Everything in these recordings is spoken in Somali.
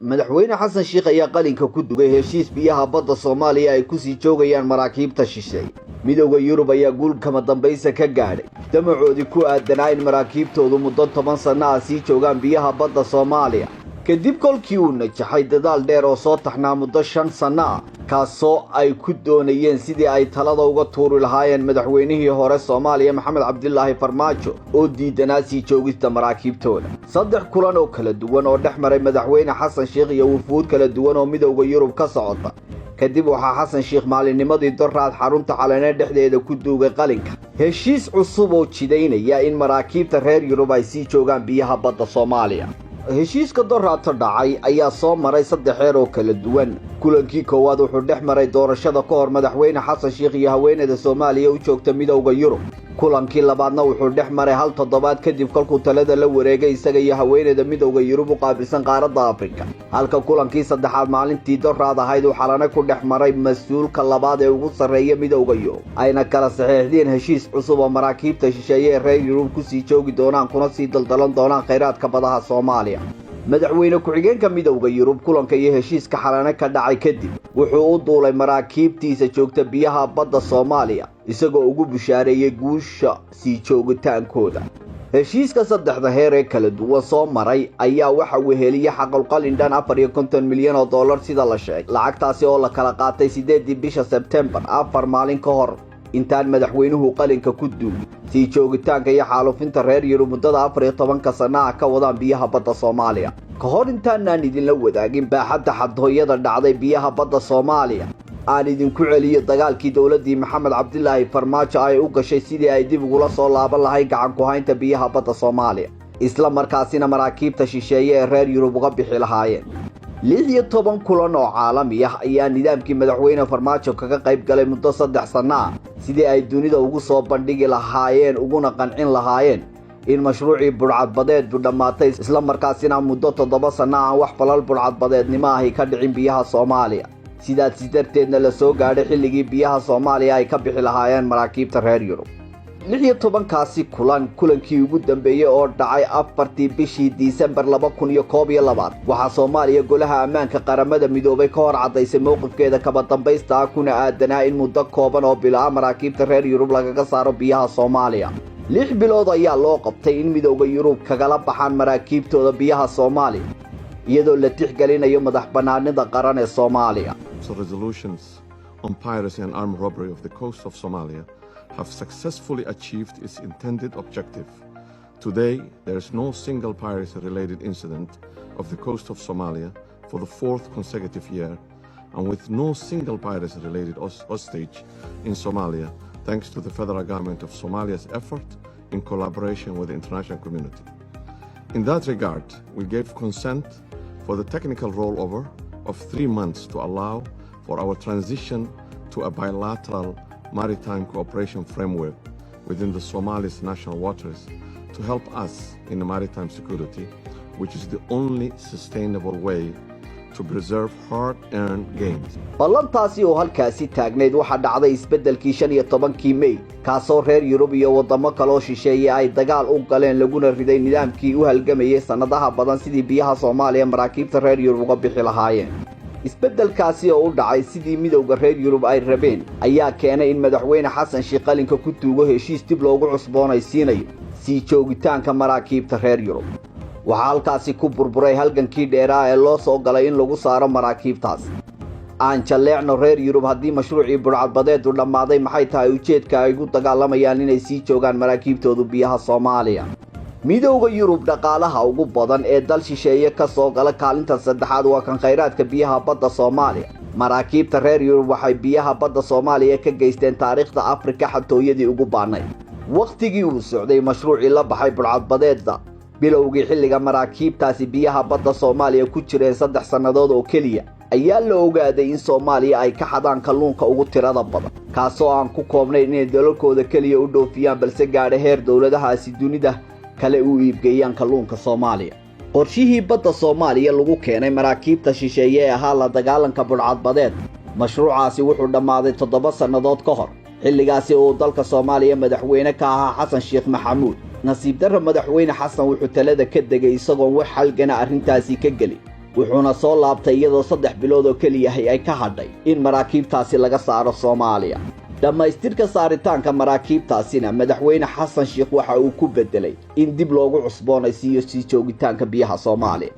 madaxweyne xasan sheekh ayaa qalinka ku dugay heshiis biyaha badda Soomaaliya ay ku sii joogayaan maraakiibta shisheeye. Midowga Yurub ayaa guul kama dambaysa ka gaadhay damacoodii ku aadanaa in maraakiibtoodu muddo 10 sano ah sii joogaan biyaha badda Soomaaliya. kadib kolkii uu najaxay dadaal dheer oo soo taxnaa muddo 5 sano ah kaasoo ay ku doonayeen sidii ay talada uga tuuri lahaayeen madaxweynihii hore Soomaaliya Maxamed Cabdilaahi Farmaajo oo diidanaa sii joogista maraakiibtooda. 3 kulan oo kala duwan oo dhexmaray madaxweyne xasan sheekh iyo wufuud kala duwan oo midowga Yurub ka socota. kadib waxaa xasan sheekh maalinnimadii doraad xarunta calaanee dhexdeeda ku duugay qalinka heshiis cusub oo jidaynaya in maraakiibta reer Yurub ay sii joogaan biyaha badda Soomaaliya. heshiiska doraadta dhacay ayaa soo maray 3 heer oo kala duwan. kulankii koowaad wuxuu dhex maray doorashada ka hor madaxweyne xasan sheekh iyo haweeneyda Soomaaliya u joogta midowga Yurub. kulankii labaadna wuxuu dhex maray hal toddobaad kadib kolkuu talada la wareegay isaga iyo haweeneyda midowga Yurub u qaabilsan qaaradda Afrika. halka kulankii saddexaad maalintii doraad ahayd uu xalana ku dhex maray mas'uulka labaad ee ugu sarreeya midowga Yurub ayna kala saxeexdeen heshiis cusub oo maraakiibta shisheeye ee reer Yurub ku sii joogi doonaan kuna sii daldalan doonaan kheyraadka badaha Soomaaliya. madaxweyne ku-xigeenka midowga Yurub kulanka iyo heshiiska xalana ka dhacay kadib wuxuu u duulay maraakiibtiisa joogta biyaha badda Soomaaliya isagoo ugu bushaareeyay guusha sii joogitaankooda. heshiiska 3 heer ee kala duwan soo maray ayaa waxa uu heliyay xaqalqalin dhan 54 milyan oo dollar sida la sheegay. lacagtaasi oo la kala qaatay 8 bisha September 4 maalin ka hor intaan madaxweynuhu qalinka ku duulay sii joogitaanka iyo xaalufinta reer Yurub muddada 14 sano ah ka wadaan biyaha badda Soomaaliya. ka hor intaanaan idinla wadaagin baaxadda xadhooyada dhacday biyaha badda Soomaaliya aan idinku celiyo dagaalkii dawladdii Maxamed Cabdilaahi Farmaajo ay u gashay sidii ay dib ugu soo laaban lahayd gacan ku haynta biyaha badda Soomaaliya isla markaasina maraakiibta shisheeye ee reer Yurub uga bixi lahaayeen. 16 kulan oo caalami ah ayaa nidaamkii madaxweyne Farmaajo kaga qayb galay muddo 3 sano ah sidii ay dunida ugu soo bandhigi lahaayeen uguna qancin lahaayeen in mashruucii burcadbadeedu dhammaatay isla markaasina muddo 7 sano ah wax falal burcadbadeednimo ah ka dhicin biyaha Soomaaliya. sidaas darteedna la soo gaadhay xilligii biyaha Soomaaliya ay ka bixi lahaayeen maraakiibta reer Yurub. 16kaasi kulankii ugu dambeeyay oo dhacay 4 bishii Disembar 2021 waxaa Soomaaliya golaha ammaanka qaramada midoobay ka hor cadaysay mowqifkeeda kaba dambaysta kuna aadanaa in muddo kooban oo bilaa maraakiibta reer Yurub lagaga saaro biyaha Soomaaliya. 6 bilood ayaa loo qabtay in midowga Yurub kagala baxaan maraakiibtooda biyaha Soomaaliya iyadoo la tixgelinayo madaxbannaanida qaran ee Soomaaliya. Resolutions on piracy and armed robbery of the coast of Somalia have successfully achieved its intended objective. Today, there is no single piracy-related incident of the coast of Somalia for the 4th consecutive year, and with no single piracy-related hostage in Somalia, thanks to the federal government of Somalia's effort in collaboration with the international community. In that regard, we gave consent for the technical rollover of 3 months to allow for our transition to a bilateral maritime cooperation framework within the Somali's national waters to help us in the maritime security, which is the only sustainable way to preserve hard-earned gains. ballantaasi oo halkaasi taagneed waxa dhacday isbedelkii 15kii May kaasoo reer Yurub iyo wadamo kale oo shisheeye ay dagaal u galeen laguna riday nidaamkii u halgamayay sanadaha badan sidii biyaha Soomaaliya maraakiibta reer Yurub uga bixi lahaayeen. isbedelkaasi oo u dhacay sidii midowga reer Yurub ay rabeen ayaa keenay in madaxweyne xasan sheekh qalinka ku duugo heshiis dib loogu cusboonaysiinayo sii joogitaanka maraakiibta reer Yurub. waxaa halkaasi ku burburay halgankii dheeraa ee loo soo galay in lagu saaro maraakiibtaas. aan jaleecno reer Yurub haddii mashruucii burcadbadeedu dhammaaday maxay tahay ujeedka ay ugu dagaalamayaan inay sii joogaan maraakiibtoodu biyaha Soomaaliya. midowga Yurub dhaqaalaha ugu badan ee dal shisheeye ka soo gala kaalinta saddexaad waa kan kheyraadka biyaha badda Soomaaliya. maraakiibta reer Yurub waxay biyaha badda Soomaaliya ka geysteen taariikhda Afrika xatooyadii ugu baanay. waqtigii uu socday mashruucii la baxay burcadbadeedda bilowgii xilliga maraakiibtaasi biyaha badda Soomaaliya ku jireen 3 sannadood oo kaliya ayaa la ogaaday in Soomaaliya ay ka xadaan kalluunka ugu tirada badan kaasoo aan ku koobnayn inay dalalkooda kaliya u dhoofiyaan balse gaadhay heer dawladahaasi dunida kale u iibgeeyaan kalluunka Soomaaliya. qorshihii badda Soomaaliya lagu keenay maraakiibta shisheeye ee ahaa la dagaalanka burcadbadeed mashruucaasi wuxuu dhammaaday 7 sannadood ka hor xilligaasi oo dalka Soomaaliya madaxweyne ka ahaa Xasan Sheekh Maxamuud. nasiib darro madaxweyne xasan wuxuu talada ka degay isagoo wax halgana arrintaasi ka gali wuxuuna soo laabtay iyadoo 3 bilood oo kaliya ay ka hadhay in maraakiibtaasi laga saaro Soomaaliya. dhammaystirka saaritaanka maraakiibtaasina madaxweyne xasan sheekh waxa uu ku bedelay in dib loogu cusboonaysiiyo sii joogitaanka biyaha Soomaaliya.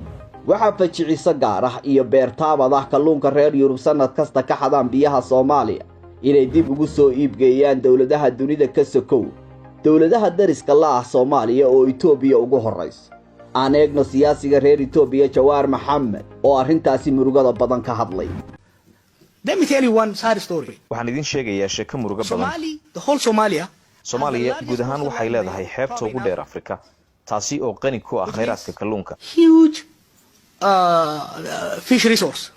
waxaa fajiciisa gaar ah iyo beertaabad ah kalluunka reer Yurub sanad kasta ka xadaan biyaha Soomaaliya inay dib ugu soo iibgeeyaan dawladaha dunida ka sokow dawladaha dariska la ah Soomaaliya oo Itoobiya ugu horeyso. aan eegno siyaasiga reer Itoobiya Jawaar Maxamed oo arrintaasi murugada badan ka hadlay. Let me tell you one sad story. waxaan idin sheegayaa sheeko murugo badan. The whole Somalia. Soomaaliya guud ahaan waxay leedahay xeebta ugu dheer Afrika, taasi oo qani ku ah kheyraadka kalluunka. Huge fish resource.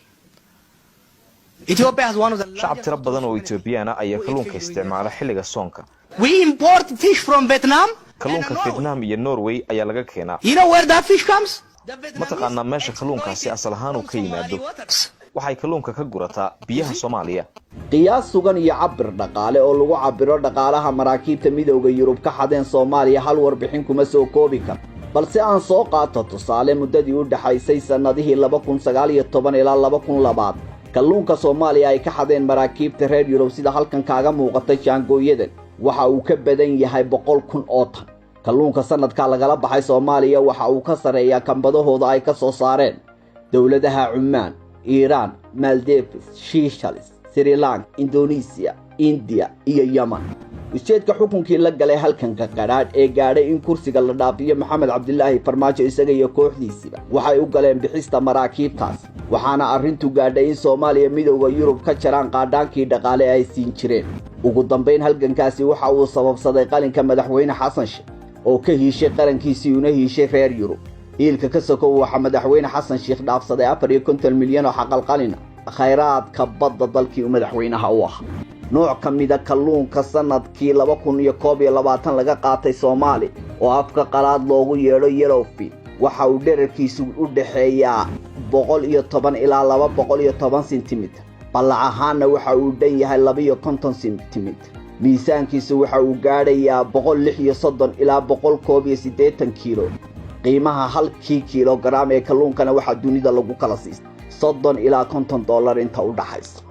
Ethiopia has one of the shacab tiro badan oo Ethiopian ah ayaa kalluunka isticmaala xilliga soonka. We import fish from Vietnam. kalluunka Vietnam iyo Norway ayaa laga keenaa. You know where that fish comes? ma taqaanaa meesha kalluunkaasi asal ahaan uu ka yimaado. waxay kalluunka ka gurataa biyaha Soomaaliya. qiyaas sugan iyo cabir dhaqaale oo lagu cabiro dhaqaalaha maraakiibta midowga Yurub ka xadeen Soomaaliya hal warbixin kuma soo koobi karo. balse aan soo qaato tusaale muddadii u dhaxaysay sanadihii 2019 ilaa 2020 kalluunka Soomaaliya ay ka xadeen maraakiibta reer Yurub sida halkan kaaga muuqata jaangooyadan waxa uu ka badan yahay 100,000 oo tan. kalluunka sanadka lagala baxay Soomaaliya waxa uu ka sareeyaa kambadahooda ay ka soo saareen dawladaha Cumaan, Iran, Maldives, Seychelles, Sri Lanka, Indonesia, India iyo Yemen. ujeedka xukunkii la galay halkanka qaraad ee gaadhay in kursiga la dhaafiyo Maxamed Cabdilaahi Farmaajo isaga iyo kooxdiisiba waxay u galeen bixista maraakiibtaas waxaana arrintu gaadhay in Soomaaliya midowga Yurub ka jaraan qaadaankii dhaqaale ay siin jireen. ugu dambeyn halgankaasi waxa uu sababsaday qalinka madaxweyne xasan sheekh oo ka hiishay qarankiisii una hiishay reer Yurub. iilka ka sokow waxa madaxweyne xasan sheekh dhaafsaday 450 milyan oo xaqal qalina kheyraadka badda dalkii madaxweynaha u ahaa. nooc kamida kalluunka sanadkii 2021 laga qaatay Soomaali oo afka qalaad loogu yeedho yellowfin waxa uu dhererkiisu u dhaxeeyaa 110 ilaa 210 sentimitir. ballac ahaanna waxa uu dhan yahay 250 sentimitir. miisaankiisu waxa uu gaadhayaa 136 ilaa 180 kiilo. qiimaha halkii kiilogaraam ee kalluunkana waxa dunida lagu kala siistay $30 ilaa $50 inta u dhaxaysa.